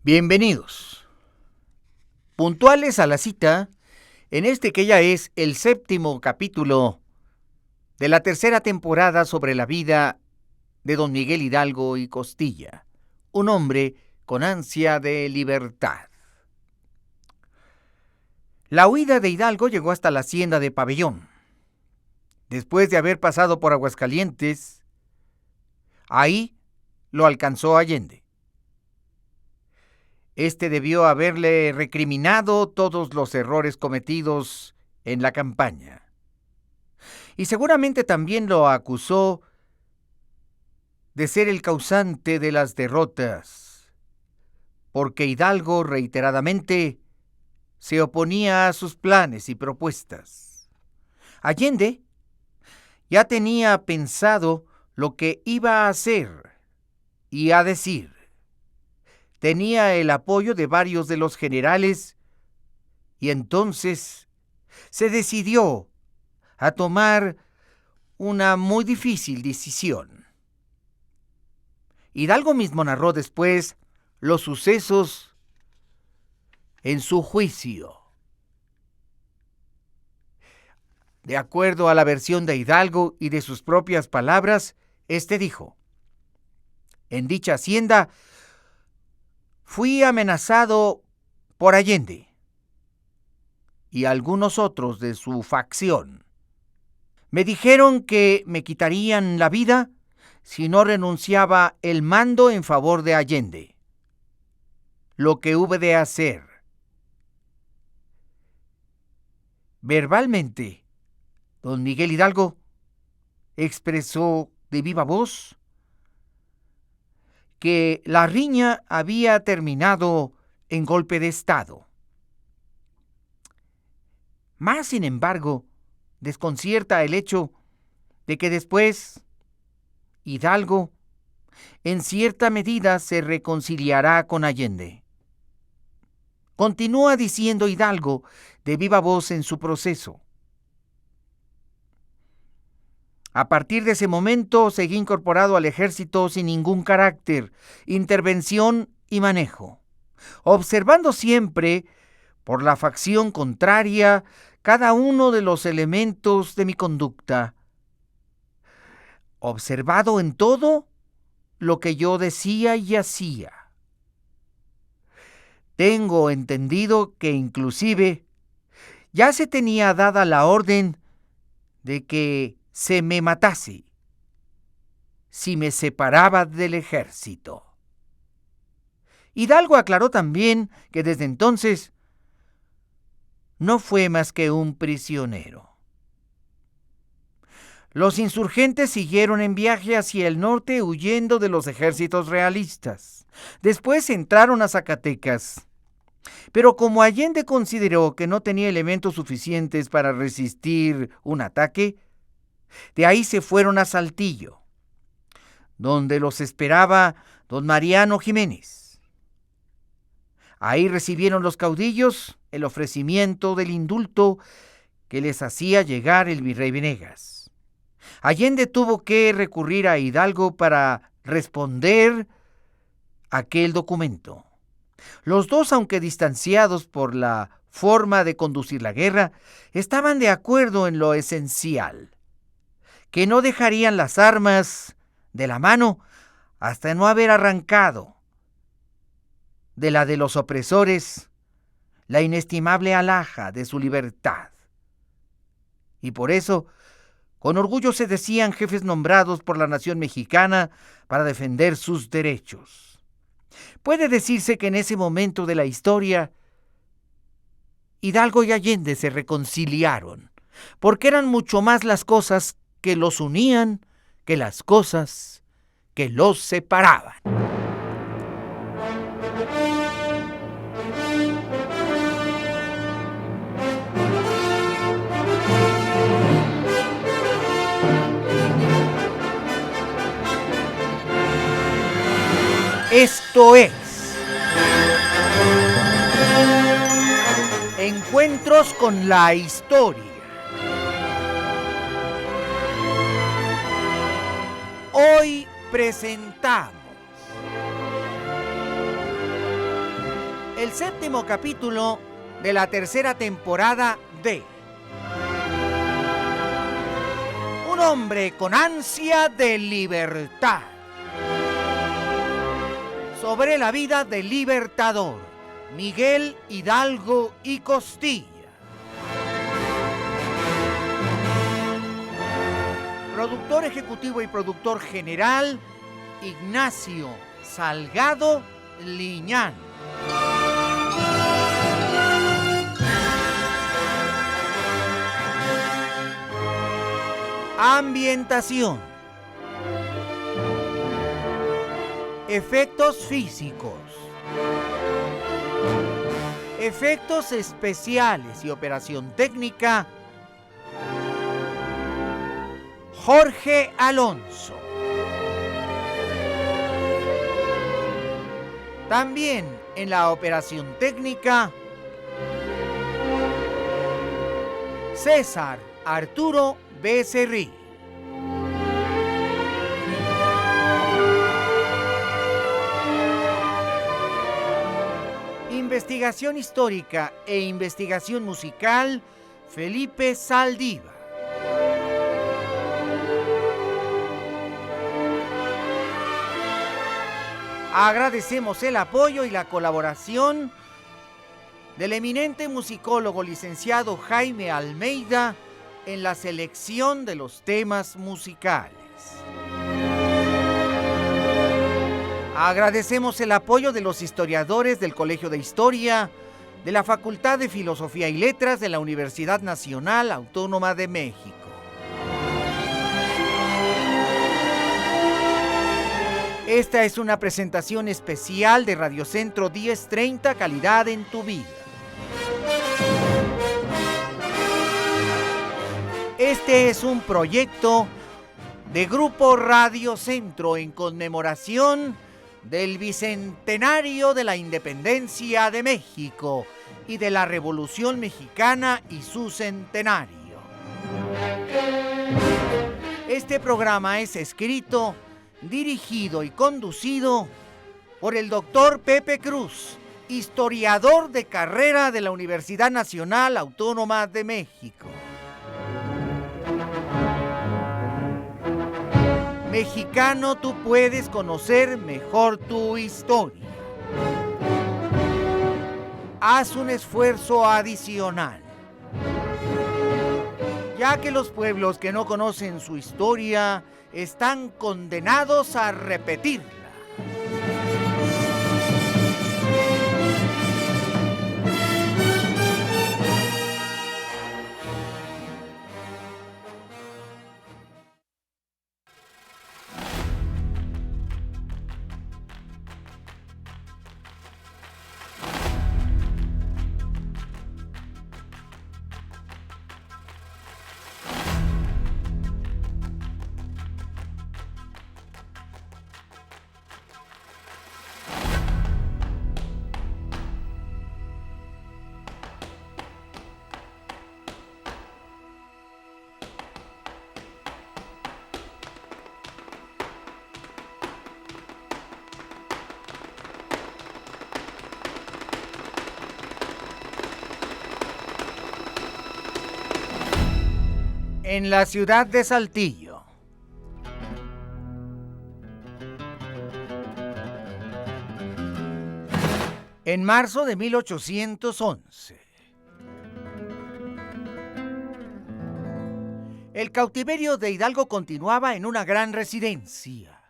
Bienvenidos, puntuales a la cita, en este que ya es el 7º capítulo de la 3ª temporada sobre la vida de don Miguel Hidalgo y Costilla, un hombre con ansia de libertad. La huida de Hidalgo llegó hasta la hacienda de Pabellón. Después de haber pasado por Aguascalientes, ahí lo alcanzó Allende. Este debió haberle recriminado todos los errores cometidos en la campaña. Y seguramente también lo acusó de ser el causante de las derrotas, porque Hidalgo reiteradamente se oponía a sus planes y propuestas. Allende ya tenía pensado lo que iba a hacer y a decir. Tenía el apoyo de varios de los generales y entonces se decidió a tomar una muy difícil decisión. Hidalgo mismo narró después los sucesos en su juicio. De acuerdo a la versión de Hidalgo y de sus propias palabras, este dijo: en dicha hacienda fui amenazado por Allende y algunos otros de su facción. Me dijeron que me quitarían la vida si no renunciaba el mando en favor de Allende. Lo que hube de hacer. Verbalmente, don Miguel Hidalgo expresó de viva voz que la riña había terminado en golpe de Estado. Más, sin embargo, desconcierta el hecho de que después Hidalgo en cierta medida se reconciliará con Allende. Continúa diciendo Hidalgo de viva voz en su proceso. A partir de ese momento seguí incorporado al ejército sin ningún carácter, intervención y manejo, observando siempre, por la facción contraria, cada uno de los elementos de mi conducta. Observado en todo lo que yo decía y hacía. Tengo entendido que inclusive ya se tenía dada la orden de que se me matase si me separaba del ejército. Hidalgo aclaró también que desde entonces no fue más que un prisionero. Los insurgentes siguieron en viaje hacia el norte huyendo de los ejércitos realistas. Después entraron a Zacatecas. Pero como Allende consideró que no tenía elementos suficientes para resistir un ataque, de ahí se fueron a Saltillo, donde los esperaba don Mariano Jiménez. Ahí recibieron los caudillos el ofrecimiento del indulto que les hacía llegar el virrey Venegas. Allende tuvo que recurrir a Hidalgo para responder aquel documento. Los dos, aunque distanciados por la forma de conducir la guerra, estaban de acuerdo en lo esencial, que no dejarían las armas de la mano hasta no haber arrancado de la de los opresores la inestimable alhaja de su libertad. Y por eso, con orgullo se decían jefes nombrados por la nación mexicana para defender sus derechos. Puede decirse que en ese momento de la historia, Hidalgo y Allende se reconciliaron, porque eran mucho más las cosas que los unían que las cosas que los separaban. Esto es Encuentros con la Historia. Hoy presentamos el séptimo capítulo de la tercera temporada de Un hombre con ansia de libertad. Sobre la vida del libertador Miguel Hidalgo y Costilla. Productor ejecutivo y productor general, Ignacio Salgado Liñán. Ambientación. Efectos físicos. Efectos especiales y operación técnica, Jorge Alonso. También en la operación técnica, César Arturo Becerril. Investigación histórica e investigación musical, Felipe Saldívar. Agradecemos el apoyo y la colaboración del eminente musicólogo licenciado Jaime Almeida en la selección de los temas musicales. Agradecemos el apoyo de los historiadores del Colegio de Historia, de la Facultad de Filosofía y Letras de la Universidad Nacional Autónoma de México. Esta es una presentación especial de Radio Centro 1030, calidad en tu vida. Este es un proyecto de Grupo Radio Centro en conmemoración del bicentenario de la Independencia de México y de la Revolución Mexicana y su centenario. Este programa es escrito, dirigido y conducido por el doctor Pepe Cruz, historiador de carrera de la Universidad Nacional Autónoma de México. Mexicano, tú puedes conocer mejor tu historia. Haz un esfuerzo adicional, ya que los pueblos que no conocen su historia están condenados a repetirla. En la ciudad de Saltillo. En marzo de 1811. El cautiverio de Hidalgo continuaba en una gran residencia.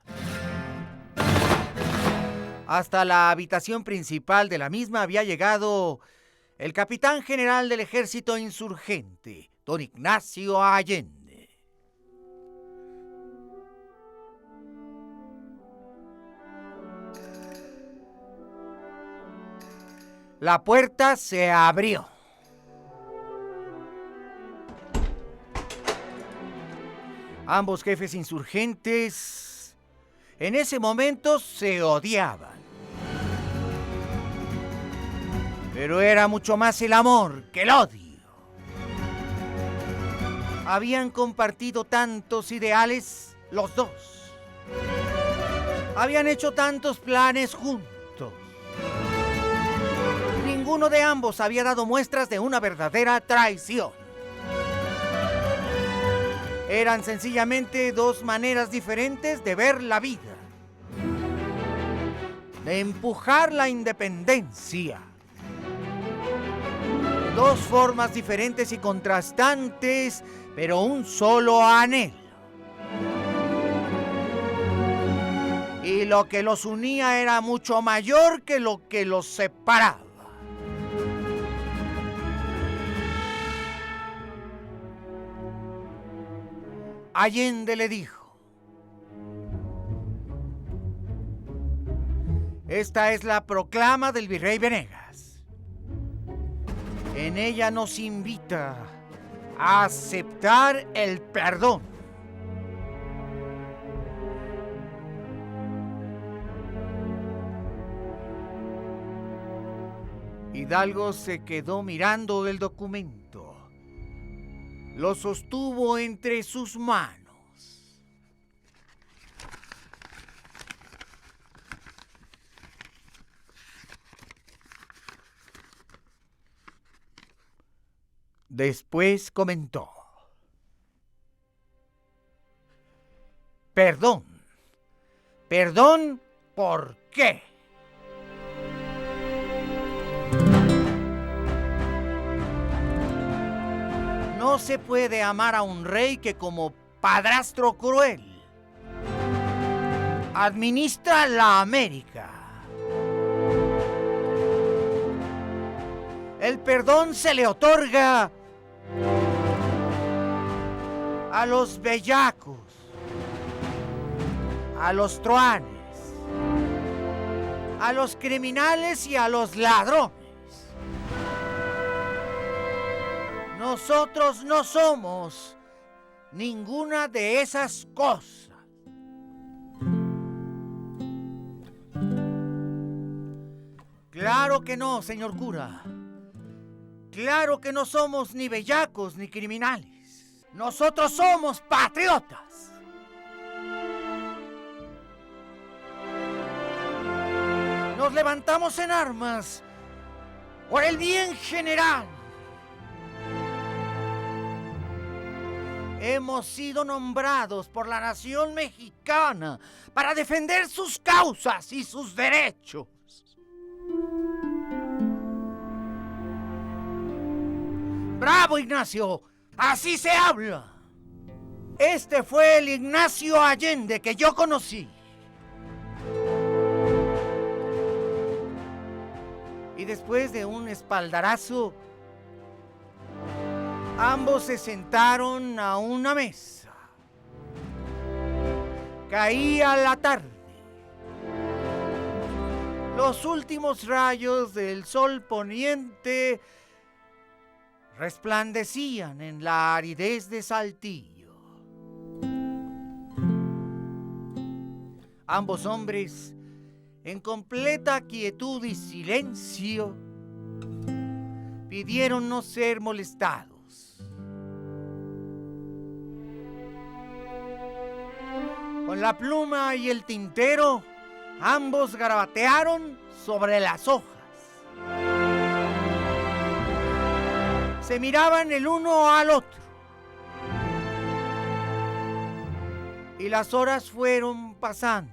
Hasta la habitación principal de la misma había llegado el capitán general del ejército insurgente, don Ignacio Allende. La puerta se abrió. Ambos jefes insurgentes en ese momento se odiaban. Pero era mucho más el amor que el odio. Habían compartido tantos ideales los dos. Habían hecho tantos planes juntos. ninguno de ambos había dado muestras de una verdadera traición. Eran sencillamente dos maneras diferentes de ver la vida, de empujar la independencia. Dos formas diferentes y contrastantes, pero un solo anhelo. Y lo que los unía era mucho mayor que lo que los separaba. Allende le dijo: esta es la proclama del virrey Venegas. En ella nos invita a aceptar el perdón. Hidalgo se quedó mirando el documento. Lo sostuvo entre sus manos. Después comentó: perdón. ¿Perdón por qué? No se puede amar a un rey que, como padrastro cruel, administra la América. El perdón se le otorga a los bellacos, a los truanes, a los criminales y a los ladrones. Nosotros no somos ninguna de esas cosas. Claro que no, señor cura. Claro que no somos ni bellacos ni criminales. Nosotros somos patriotas. Nos levantamos en armas por el bien general. Hemos sido nombrados por la nación mexicana para defender sus causas y sus derechos. ¡Bravo, Ignacio! ¡Así se habla! Este fue el Ignacio Allende que yo conocí. Y después de un espaldarazo, ambos se sentaron a una mesa. Caía la tarde. Los últimos rayos del sol poniente resplandecían en la aridez de Saltillo. Ambos hombres, en completa quietud y silencio, pidieron no ser molestados. Con la pluma y el tintero, ambos garabatearon sobre las hojas. Se miraban el uno al otro. Y las horas fueron pasando.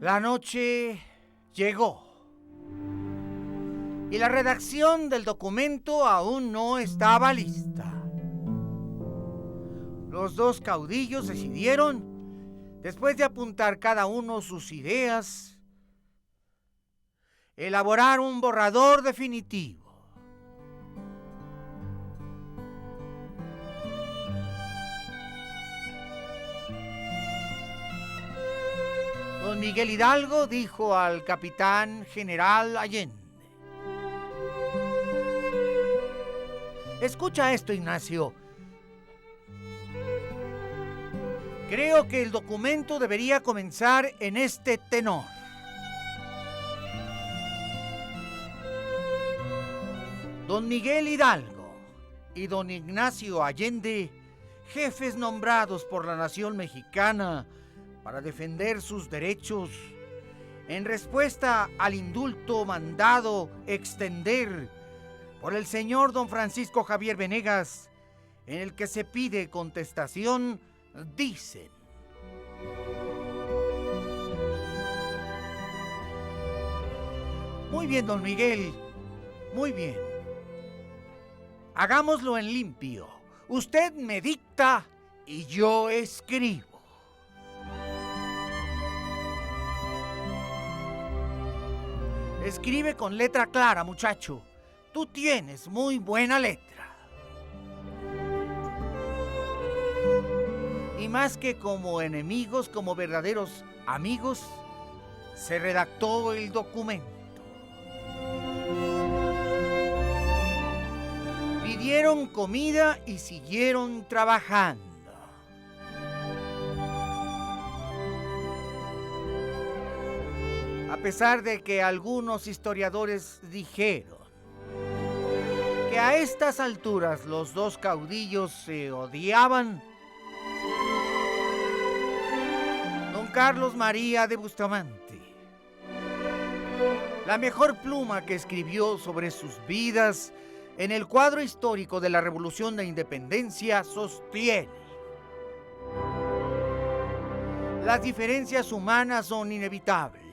La noche llegó. Y la redacción del documento aún no estaba lista. Los dos caudillos decidieron, después de apuntar cada uno sus ideas, elaborar un borrador definitivo. Don Miguel Hidalgo dijo al capitán general Allende: escucha esto, Ignacio. Creo que el documento debería comenzar en este tenor. Don Miguel Hidalgo y don Ignacio Allende, jefes nombrados por la nación mexicana para defender sus derechos en respuesta al indulto mandado extender por el señor don Francisco Javier Venegas, en el que se pide contestación, dicen: muy bien, don Miguel, muy bien. Hagámoslo en limpio. Usted me dicta y yo escribo. Escribe con letra clara, muchacho. Tú tienes muy buena letra. Y más que como enemigos, como verdaderos amigos, se redactó el documento. Pidieron comida y siguieron trabajando. A pesar de que algunos historiadores dijeron que a estas alturas los dos caudillos se odiaban, don Carlos María de Bustamante, la mejor pluma que escribió sobre sus vidas en el cuadro histórico de la Revolución de Independencia, sostiene: las diferencias humanas son inevitables,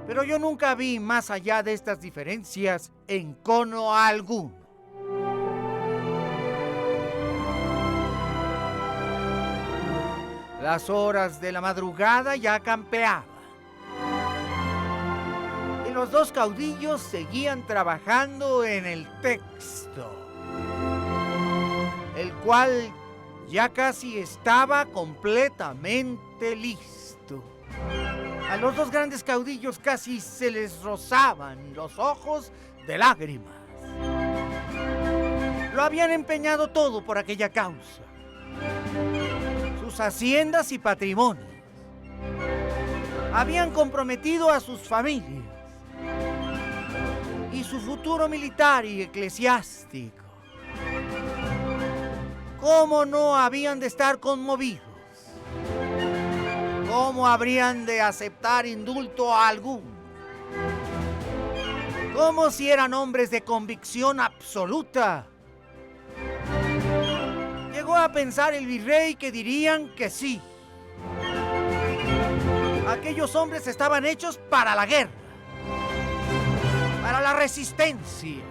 pero yo nunca vi más allá de estas diferencias encono alguno. Las horas de la madrugada ya campeaban y los dos caudillos seguían trabajando en el texto, el cual ya casi estaba completamente listo. A los dos grandes caudillos casi se les rozaban los ojos de lágrimas. Lo habían empeñado todo por aquella causa. Sus haciendas y patrimonios. Habían comprometido a sus familias y su futuro militar y eclesiástico. ¿Cómo no habían de estar conmovidos? ¿Cómo habrían de aceptar indulto alguno? Como si eran hombres de convicción absoluta. Llegó a pensar el virrey que dirían que sí. Aquellos hombres estaban hechos para la guerra, para la resistencia,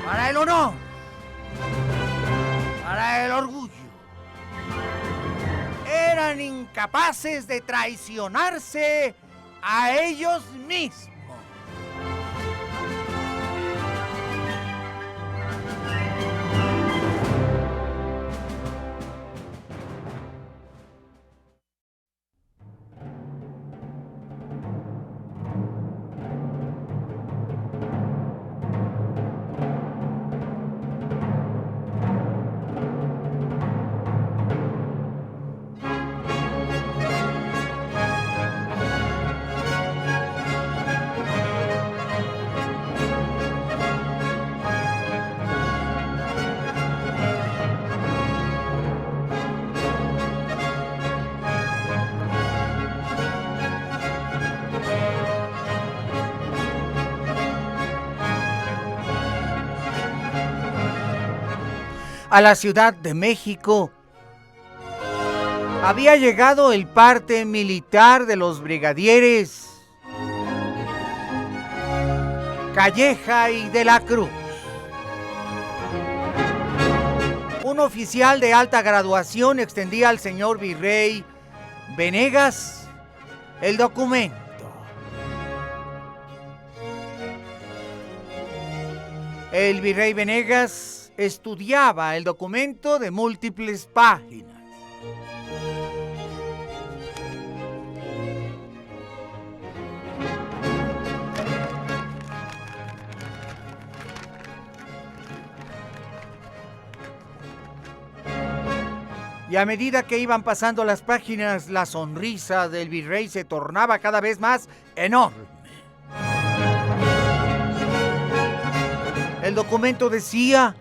para el honor, para el orgullo. Eran incapaces de traicionarse a ellos mismos. A la Ciudad de México había llegado el parte militar de los brigadieres Calleja y de la Cruz. Un oficial de alta graduación extendía al señor virrey Venegas el documento. El virrey Venegas estudiaba el documento de múltiples páginas. Y a medida que iban pasando las páginas, la sonrisa del virrey se tornaba cada vez más enorme. El documento decía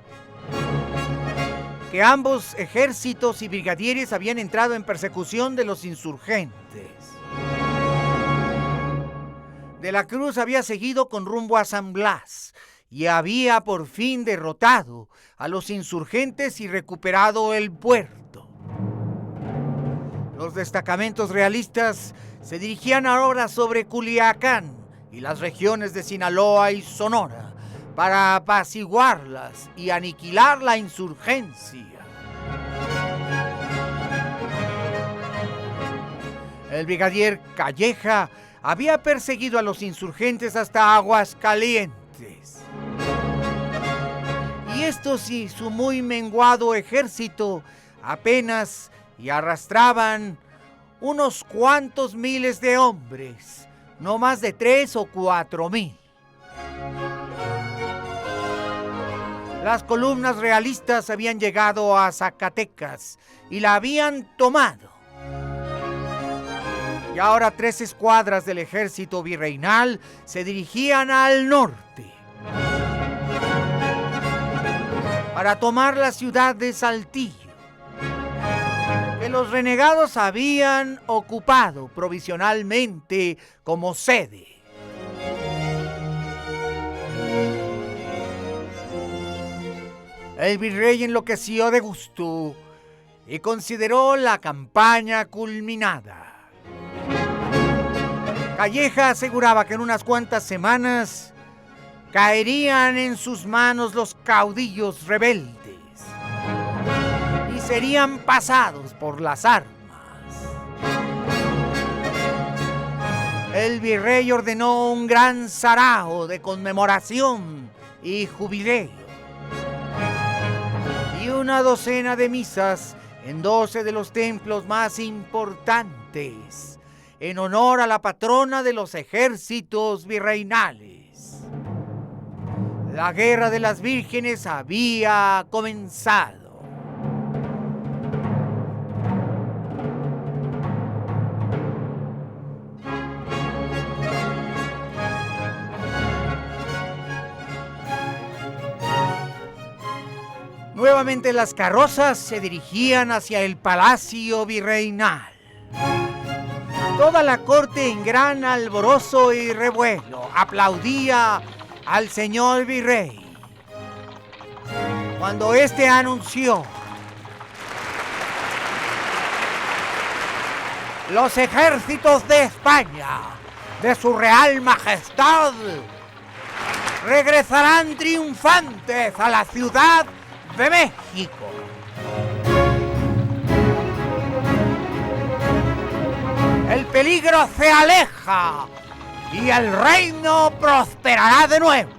que ambos ejércitos y brigadieres habían entrado en persecución de los insurgentes. De la Cruz había seguido con rumbo a San Blas y había por fin derrotado a los insurgentes y recuperado el puerto. Los destacamentos realistas se dirigían ahora sobre Culiacán y las regiones de Sinaloa y Sonora para apaciguarlas y aniquilar la insurgencia. El brigadier Calleja había perseguido a los insurgentes hasta Aguascalientes. Y estos y su muy menguado ejército apenas y arrastraban unos cuantos miles de hombres, no más de 3 o 4 mil. Las columnas realistas habían llegado a Zacatecas y la habían tomado. Y ahora 3 escuadras del ejército virreinal se dirigían al norte para tomar la ciudad de Saltillo, que los renegados habían ocupado provisionalmente como sede. El virrey enloqueció de gusto y consideró la campaña culminada. Calleja aseguraba que en unas cuantas semanas caerían en sus manos los caudillos rebeldes y serían pasados por las armas. El virrey ordenó un gran sarao de conmemoración y jubileo y una docena de misas en 12 de los templos más importantes en honor a la patrona de los ejércitos virreinales. La guerra de las vírgenes había comenzado. Nuevamente las carrozas se dirigían hacia el palacio virreinal. Toda la corte en gran alborozo y revuelo aplaudía al señor virrey cuando éste anunció: los ejércitos de España, de su Real Majestad, regresarán triunfantes a la Ciudad de México. El peligro se aleja y el reino prosperará de nuevo.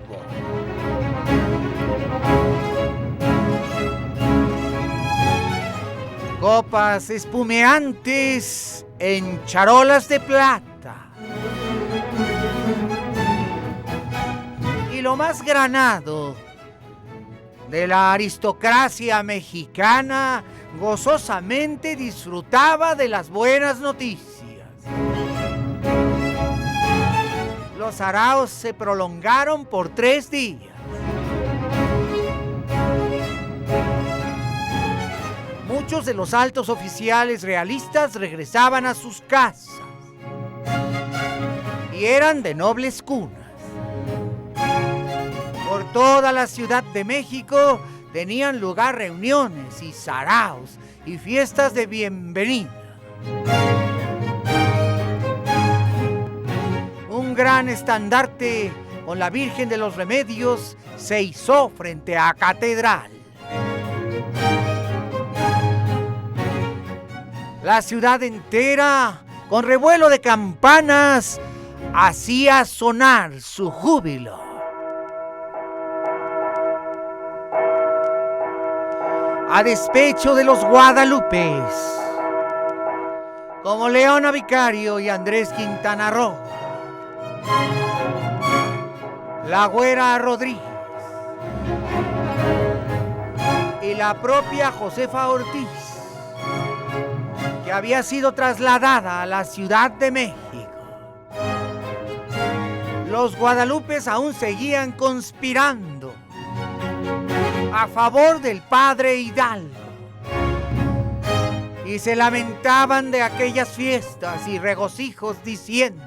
Copas espumeantes en charolas de plata. Y lo más granado de la aristocracia mexicana gozosamente disfrutaba de las buenas noticias. Los saraos se prolongaron por 3 días. Muchos de los altos oficiales realistas regresaban a sus casas y eran de nobles cunas. Por toda la Ciudad de México tenían lugar reuniones y saraos y fiestas de bienvenida. Un gran estandarte con la Virgen de los Remedios se izó frente a Catedral. La ciudad entera, con revuelo de campanas, hacía sonar su júbilo. A despecho de los guadalupes, como Leona Vicario y Andrés Quintana Roo, la Güera Rodríguez y la propia Josefa Ortiz, que había sido trasladada a la Ciudad de México. Los guadalupes aún seguían conspirando a favor del padre Hidalgo. y se lamentaban de aquellas fiestas y regocijos diciendo: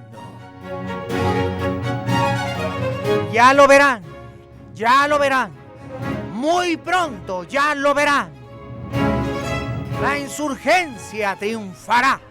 ya lo verán, muy pronto ya lo verán, la insurgencia triunfará.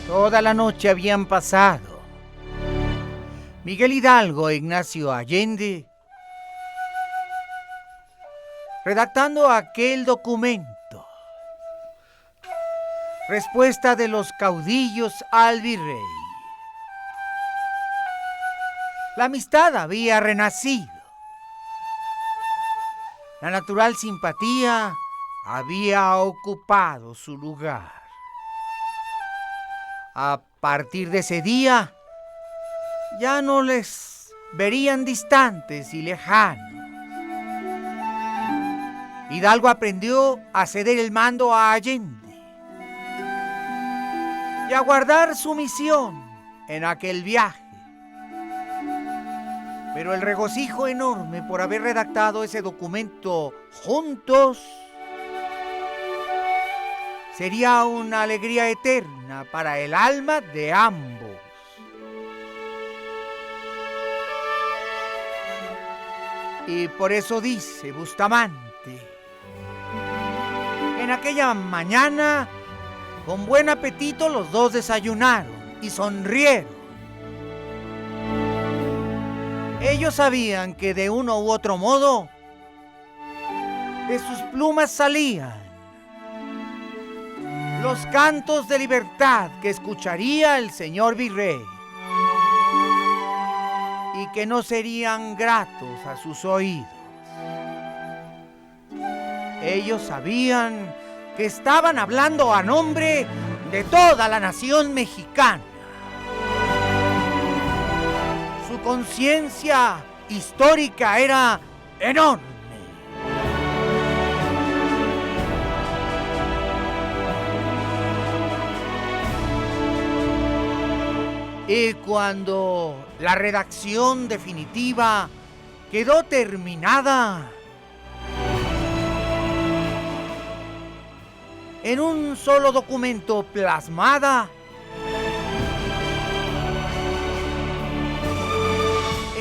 Toda la noche habían pasado Miguel Hidalgo e Ignacio Allende redactando aquel documento, respuesta de los caudillos al virrey. La amistad había renacido, la natural simpatía había ocupado su lugar. A partir de ese día, ya no les verían distantes y lejanos. Hidalgo aprendió a ceder el mando a Allende y a guardar su misión en aquel viaje. Pero el regocijo enorme por haber redactado ese documento juntos sería una alegría eterna para el alma de ambos. Y por eso dice Bustamante: en aquella mañana, con buen apetito, los dos desayunaron y sonrieron. Ellos sabían que de uno u otro modo, de sus plumas salían los cantos de libertad que escucharía el señor virrey y que no serían gratos a sus oídos. Ellos sabían que estaban hablando a nombre de toda la nación mexicana. Su conciencia histórica era enorme. Y cuando la redacción definitiva quedó terminada, en un solo documento plasmada,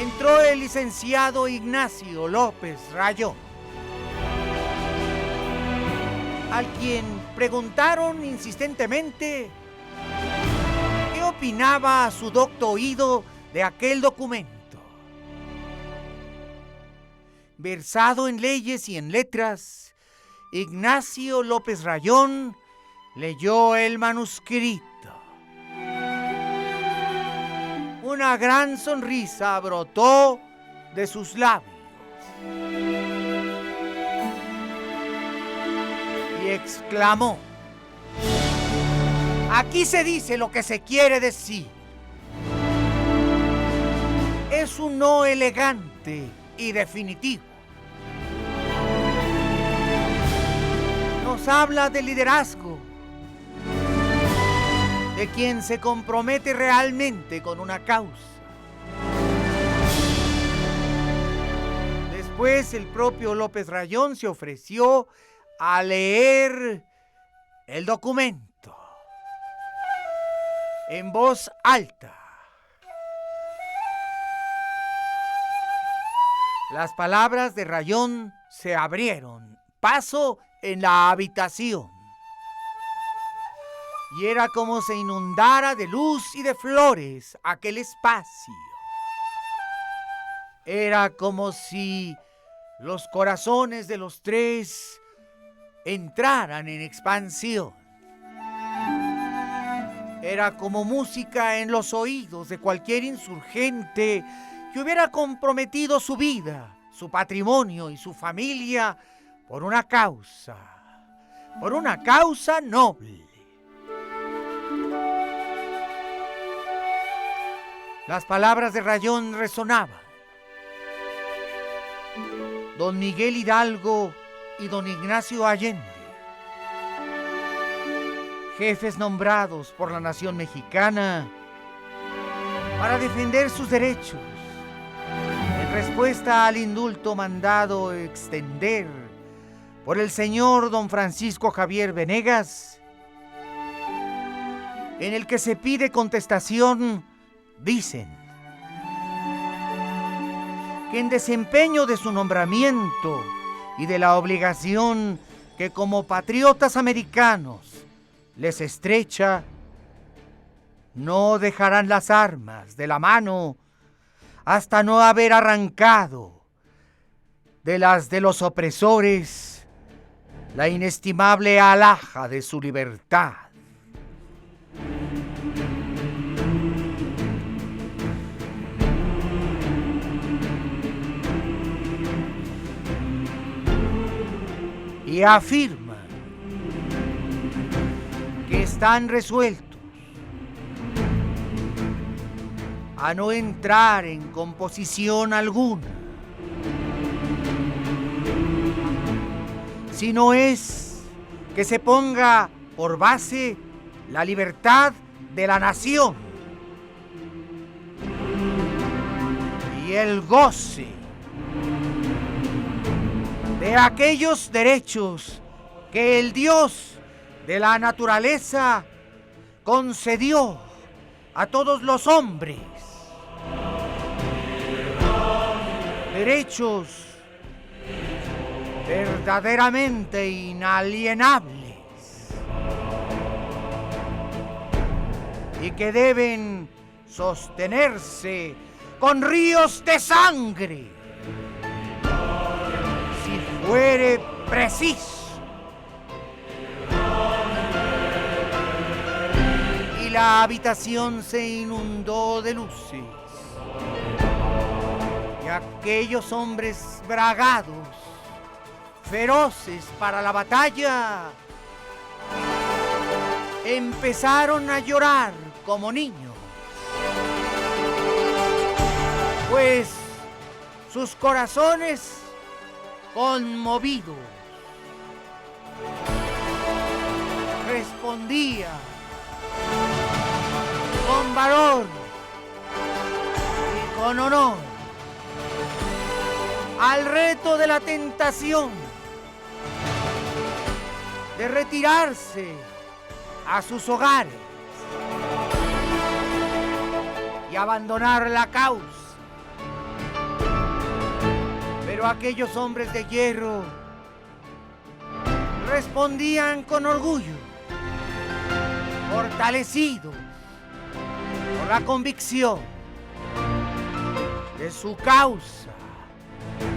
entró el licenciado Ignacio López Rayón, al quien preguntaron insistentemente qué opinaba su docto oído de aquel documento. Versado en leyes y en letras, Ignacio López Rayón leyó el manuscrito. Una gran sonrisa brotó de sus labios y exclamó: aquí se dice lo que se quiere decir. Es un no elegante y definitivo. Nos habla de liderazgo, de quien se compromete realmente con una causa. Después el propio López Rayón se ofreció a leer el documento en voz alta. Las palabras de Rayón se abrieron paso en la habitación. Y era como se inundara de luz y de flores aquel espacio. Era como si los corazones de los tres entraran en expansión. Era como música en los oídos de cualquier insurgente que hubiera comprometido su vida, su patrimonio y su familia por una causa noble. Las palabras de Rayón resonaban. Don Miguel Hidalgo y don Ignacio Allende, jefes nombrados por la nación mexicana para defender sus derechos, en respuesta al indulto mandado extender por el señor don Francisco Javier Venegas, en el que se pide contestación, dicen que en desempeño de su nombramiento y de la obligación que como patriotas americanos les estrecha, no dejarán las armas de la mano hasta no haber arrancado de las de los opresores la inestimable alhaja de su libertad. Y afirman que están resueltos a no entrar en composición alguna, sino es que se ponga por base la libertad de la nación y el goce de aquellos derechos que el Dios de la naturaleza concedió a todos los hombres. Derechos verdaderamente inalienables y que deben sostenerse con ríos de sangre si fuere preciso. Y la habitación se inundó de luces y aquellos hombres bragados, feroces para la batalla, empezaron a llorar como niños, pues sus corazones conmovidos respondían con valor y con honor al reto de la tentación de retirarse a sus hogares y abandonar la causa. Pero aquellos hombres de hierro respondían con orgullo, fortalecidos por la convicción de su causa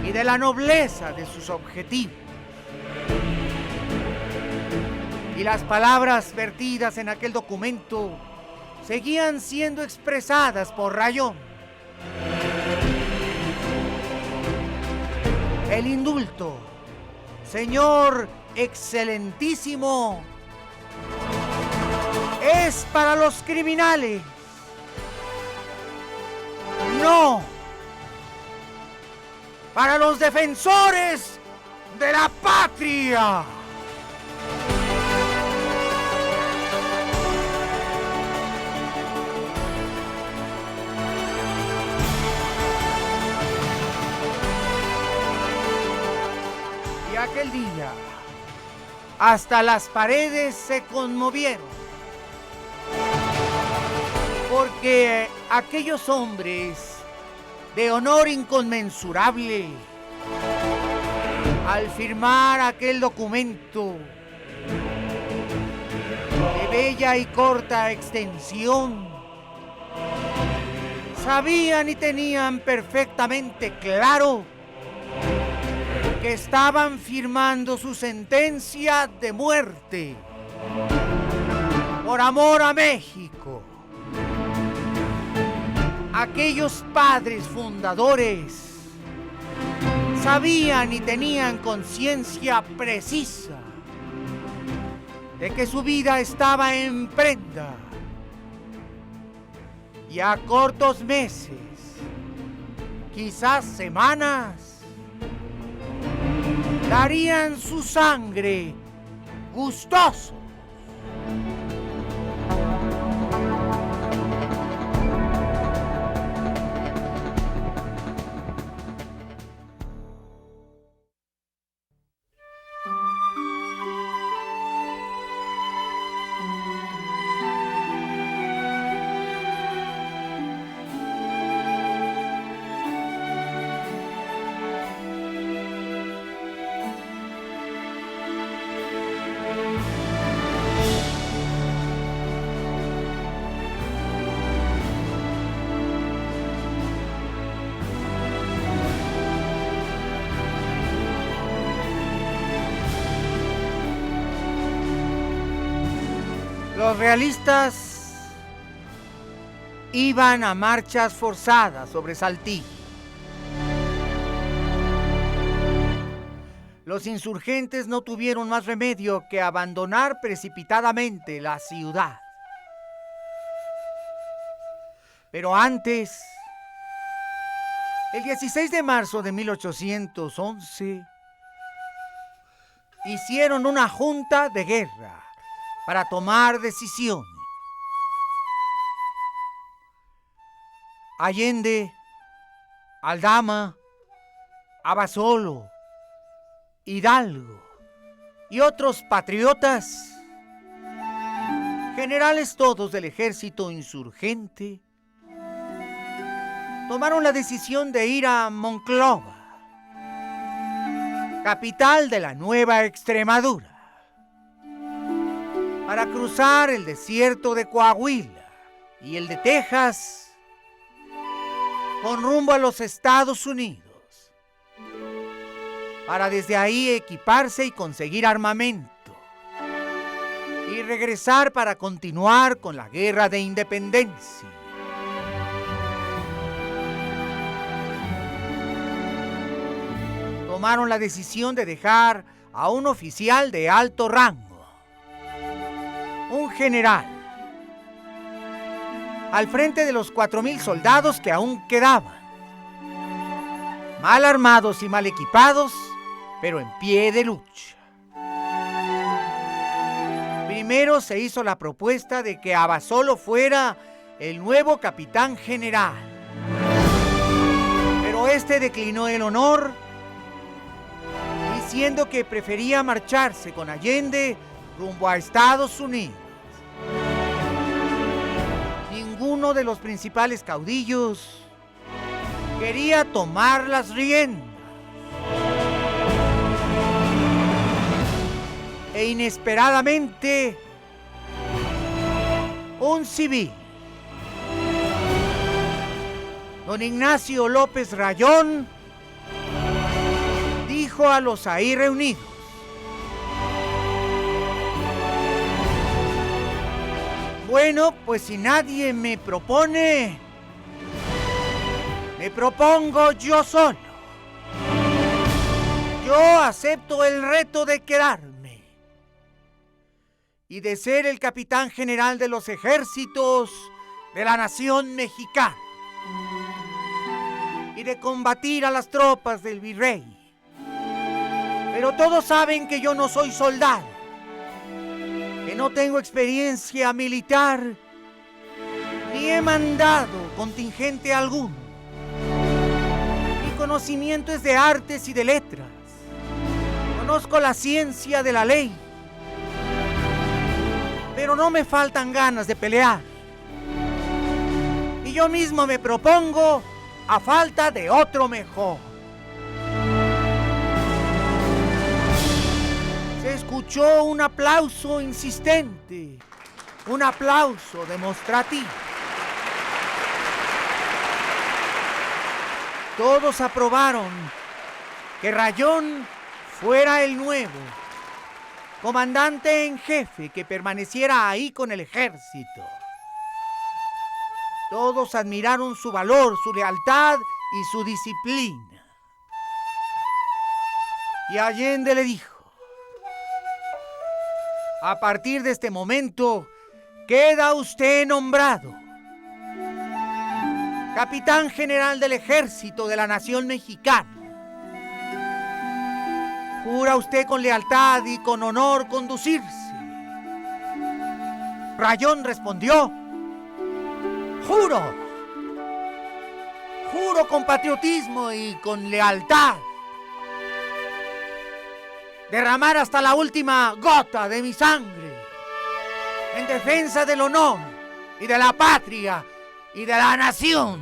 y de la nobleza de sus objetivos. Y las palabras vertidas en aquel documento seguían siendo expresadas por Rayón. El indulto, señor excelentísimo, es para los criminales, no para los defensores de la patria. Y aquel día, hasta las paredes se conmovieron, porque aquellos hombres de honor inconmensurable, al firmar aquel documento de bella y corta extensión, sabían y tenían perfectamente claro que estaban firmando su sentencia de muerte por amor a México. Aquellos padres fundadores sabían y tenían conciencia precisa de que su vida estaba en prenda y a cortos meses, quizás semanas, darían su sangre gustosos. Los realistas iban a marchas forzadas sobre Saltillo. Los insurgentes no tuvieron más remedio que abandonar precipitadamente la ciudad. Pero antes, el 16 de marzo de 1811, hicieron una junta de guerra para tomar decisiones. Allende, Aldama, Abasolo, Hidalgo y otros patriotas, generales todos del ejército insurgente, tomaron la decisión de ir a Monclova, capital de la Nueva Extremadura, para cruzar el desierto de Coahuila y el de Texas con rumbo a los Estados Unidos, para desde ahí equiparse y conseguir armamento y regresar para continuar con la guerra de independencia. Tomaron la decisión de dejar a un oficial de alto rango, un general, al frente de los 4,000 soldados que aún quedaban, mal armados y mal equipados, pero en pie de lucha. Primero se hizo la propuesta de que Abasolo fuera el nuevo capitán general, pero este declinó el honor, diciendo que prefería marcharse con Allende rumbo a Estados Unidos. Ninguno de los principales caudillos quería tomar las riendas. E inesperadamente, un civil, don Ignacio López Rayón, dijo a los ahí reunidos: bueno, pues si nadie me propone, me propongo yo solo. Yo acepto el reto de quedarme y de ser el capitán general de los ejércitos de la nación mexicana y de combatir a las tropas del virrey. Pero todos saben que yo no soy soldado, que no tengo experiencia militar, ni he mandado contingente alguno. Mi conocimiento es de artes y de letras. Conozco la ciencia de la ley, pero no me faltan ganas de pelear. Y yo mismo me propongo a falta de otro mejor. Se escuchó un aplauso insistente, un aplauso demostrativo. Todos aprobaron que Rayón fuera el nuevo comandante en jefe, que permaneciera ahí con el ejército. Todos admiraron su valor, su lealtad y su disciplina. Y Allende le dijo: a partir de este momento queda usted nombrado capitán general del ejército de la nación mexicana. ¿Jura usted con lealtad y con honor conducirse? Rayón respondió: juro. Juro con patriotismo y con lealtad derramar hasta la última gota de mi sangre en defensa del honor y de la patria y de la nación.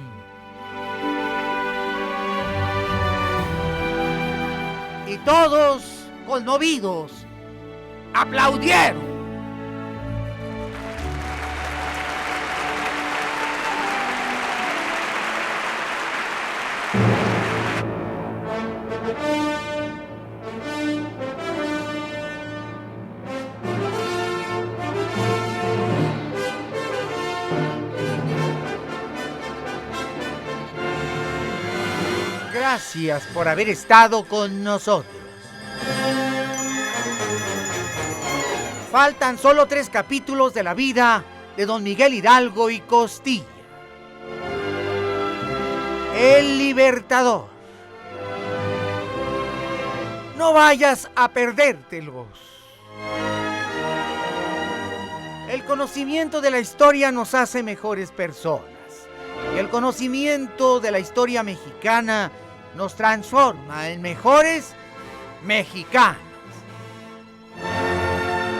Y todos, conmovidos, aplaudieron. Gracias por haber estado con nosotros. Faltan solo 3 capítulos de la vida de don Miguel Hidalgo y Costilla. El Libertador. No vayas a perdértelos. El conocimiento de la historia nos hace mejores personas. Y el conocimiento de la historia mexicana nos transforma en mejores mexicanos.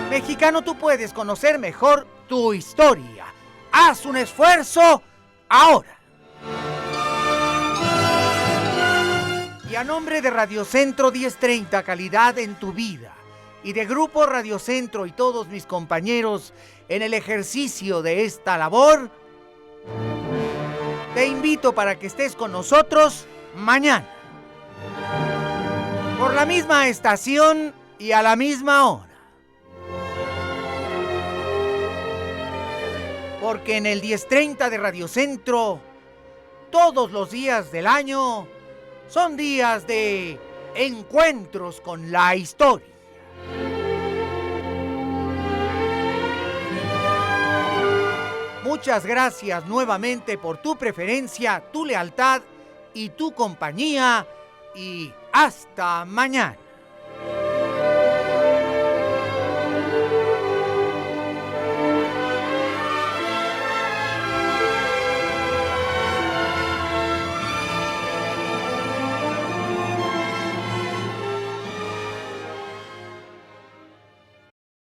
Mexicano, tú puedes conocer mejor tu historia. Haz un esfuerzo ahora. Y a nombre de Radio Centro 1030, calidad en tu vida, y de Grupo Radio Centro y todos mis compañeros en el ejercicio de esta labor, te invito para que estés con nosotros mañana, por la misma estación y a la misma hora. Porque en el 1030 de Radio Centro, todos los días del año son días de encuentros con la historia. Muchas gracias nuevamente por tu preferencia, tu lealtad y tu compañía, y hasta mañana.